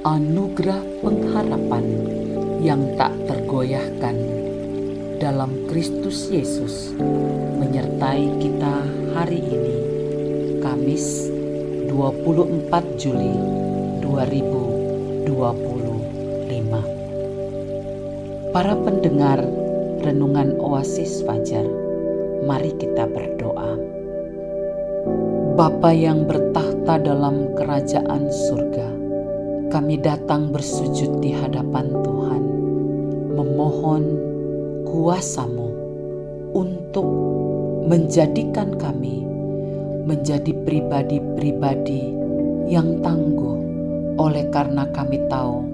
anugerah pengharapan yang tak tergoyahkan dalam Kristus Yesus menyertai kita hari ini, Kamis 24 Juli 2025. Para pendengar Renungan Oasis Fajar, mari kita berdoa. Bapa yang bertahta dalam kerajaan surga, kami datang bersujud di hadapan Tuhan, memohon kuasa-Mu untuk menjadikan kami menjadi pribadi-pribadi yang tangguh, oleh karena kami tahu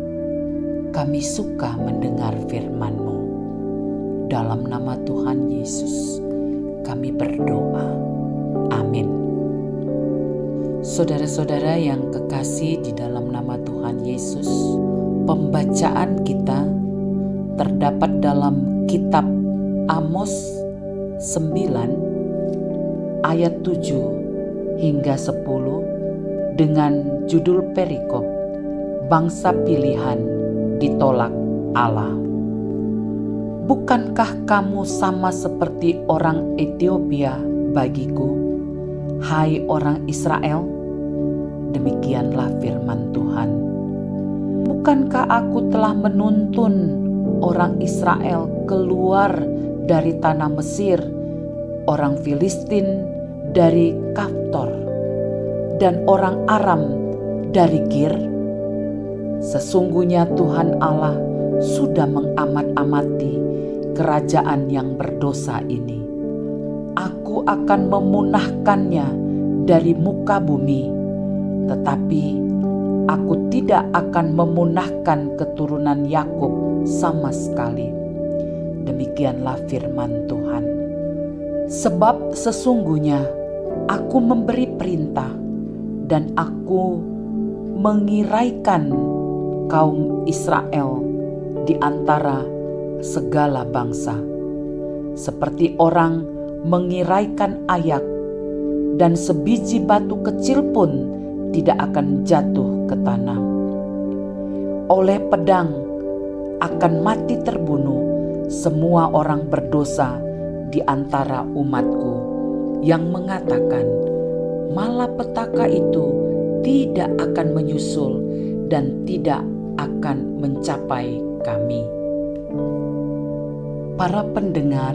kami suka mendengar firman-Mu. Dalam nama Tuhan Yesus kami berdoa. Amin. Saudara-saudara yang kekasih di dalam nama Tuhan Yesus, pembacaan kita terdapat dalam kitab Amos 9 ayat 7 hingga 10 dengan judul perikop Bangsa Pilihan Ditolak Allah. Bukankah kamu sama seperti orang Ethiopia bagiku, hai orang Israel? Demikianlah firman Tuhan. Bukankah aku telah menuntun orang Israel keluar dari tanah Mesir, orang Filistin dari Kaftor, dan orang Aram dari Kir? Sesungguhnya Tuhan Allah sudah mengamat-amati kerajaan yang berdosa ini. Aku akan memunahkannya dari muka bumi, tetapi aku tidak akan memunahkan keturunan Yakub sama sekali. Demikianlah firman Tuhan. Sebab sesungguhnya aku memberi perintah dan aku mengiraikan kaum Israel di antara segala bangsa, seperti orang mengiraikan ayak, dan sebiji batu kecil pun tidak akan jatuh ke tanah. Oleh pedang akan mati terbunuh semua orang berdosa di antara umatku, yang mengatakan malapetaka itu tidak akan menyusul dan tidak akan mencapai kami. Para pendengar,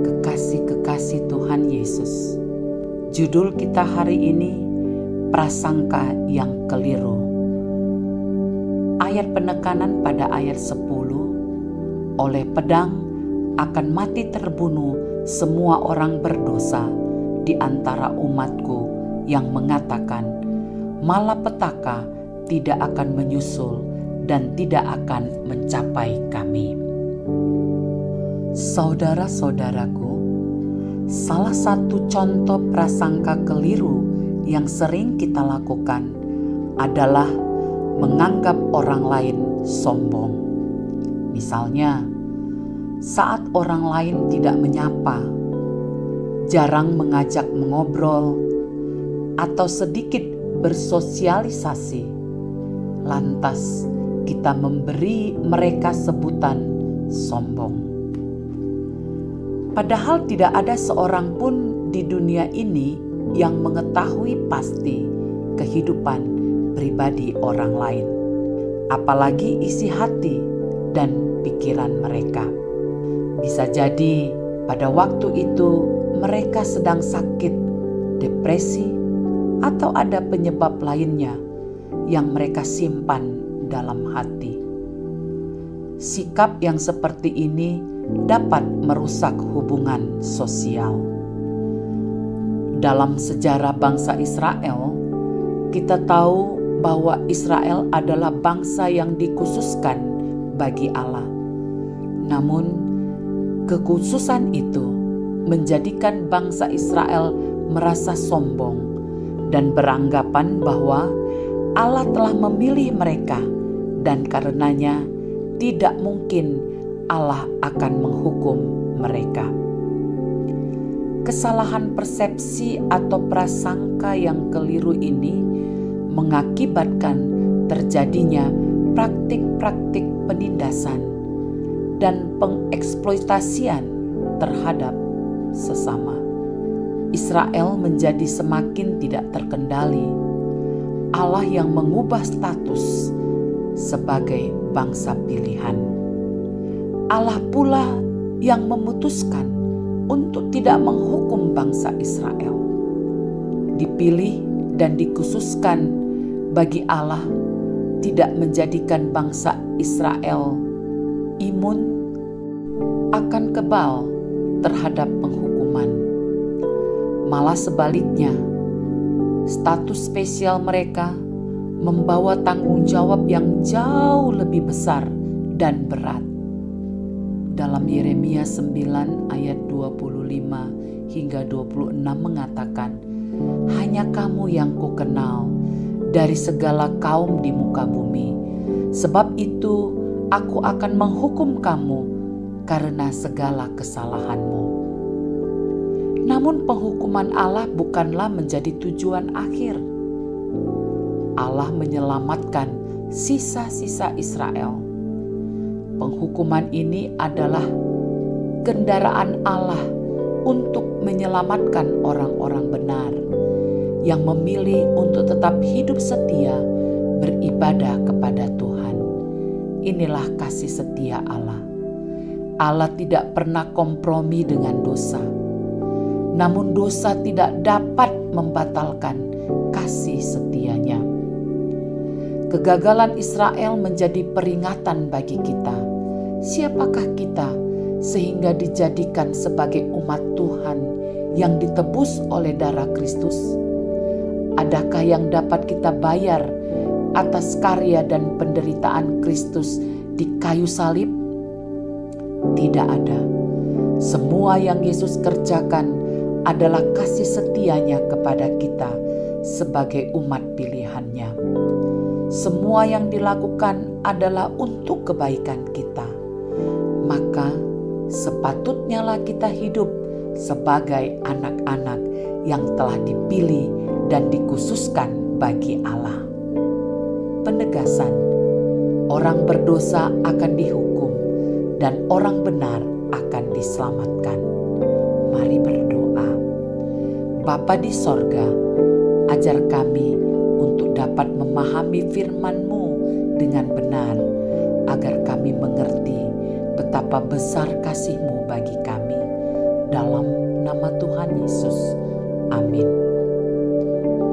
kekasih-kekasih Tuhan Yesus, judul kita hari ini prasangka yang keliru. Ayat penekanan pada ayat 10, oleh pedang akan mati terbunuh semua orang berdosa di antara umatku, yang mengatakan malapetaka tidak akan menyusul dan tidak akan mencapai kami. Saudara-saudaraku, salah satu contoh prasangka keliru yang sering kita lakukan adalah menganggap orang lain sombong. Misalnya, saat orang lain tidak menyapa, jarang mengajak mengobrol, atau sedikit bersosialisasi, lantas kita memberi mereka sebutan sombong. Padahal tidak ada seorang pun di dunia ini yang mengetahui pasti kehidupan pribadi orang lain, apalagi isi hati dan pikiran mereka. Bisa jadi pada waktu itu mereka sedang sakit, depresi, atau ada penyebab lainnya yang mereka simpan dalam hati. Sikap yang seperti ini dapat merusak hubungan sosial. Dalam sejarah bangsa Israel, kita tahu bahwa Israel adalah bangsa yang dikhususkan bagi Allah. Namun, kekhususan itu menjadikan bangsa Israel merasa sombong dan beranggapan bahwa Allah telah memilih mereka, dan karenanya tidak mungkin Allah akan menghukum mereka. Kesalahan persepsi atau prasangka yang keliru ini mengakibatkan terjadinya praktik-praktik penindasan dan pengeksploitasian terhadap sesama. Israel menjadi semakin tidak terkendali. Allah yang mengubah status sebagai bangsa pilihan. Allah pula yang memutuskan untuk tidak menghukum bangsa Israel. Dipilih dan dikhususkan bagi Allah tidak menjadikan bangsa Israel imun akan kebal terhadap penghukuman. Malah sebaliknya, status spesial mereka membawa tanggung jawab yang jauh lebih besar dan berat. Dalam Yeremia 9 ayat 25 hingga 26 mengatakan, "Hanya kamu yang kukenal dari segala kaum di muka bumi. Sebab itu aku akan menghukum kamu karena segala kesalahanmu." Namun penghukuman Allah bukanlah menjadi tujuan akhir. Allah menyelamatkan sisa-sisa Israel. Penghukuman ini adalah kendaraan Allah untuk menyelamatkan orang-orang benar yang memilih untuk tetap hidup setia beribadah kepada Tuhan. Inilah kasih setia Allah. Allah tidak pernah kompromi dengan dosa. Namun dosa tidak dapat membatalkan kasih setianya. Kegagalan Israel menjadi peringatan bagi kita. Siapakah kita sehingga dijadikan sebagai umat Tuhan yang ditebus oleh darah Kristus? Adakah yang dapat kita bayar atas karya dan penderitaan Kristus di kayu salib? Tidak ada. Semua yang Yesus kerjakan adalah kasih setianya kepada kita sebagai umat pilihannya. Semua yang dilakukan adalah untuk kebaikan kita. Maka sepatutnya lah kita hidup sebagai anak-anak yang telah dipilih dan dikhususkan bagi Allah. Penegasan, orang berdosa akan dihukum dan orang benar akan diselamatkan. Mari berdoa. Bapa di sorga, ajar kami untuk dapat memahami firman-Mu dengan benar, agar kami mengerti betapa besar kasih-Mu bagi kami. Dalam nama Tuhan Yesus, amin.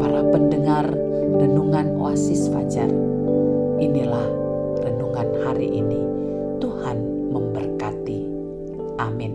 Para pendengar Renungan Oasis Fajar, inilah renungan hari ini. Tuhan memberkati. Amin.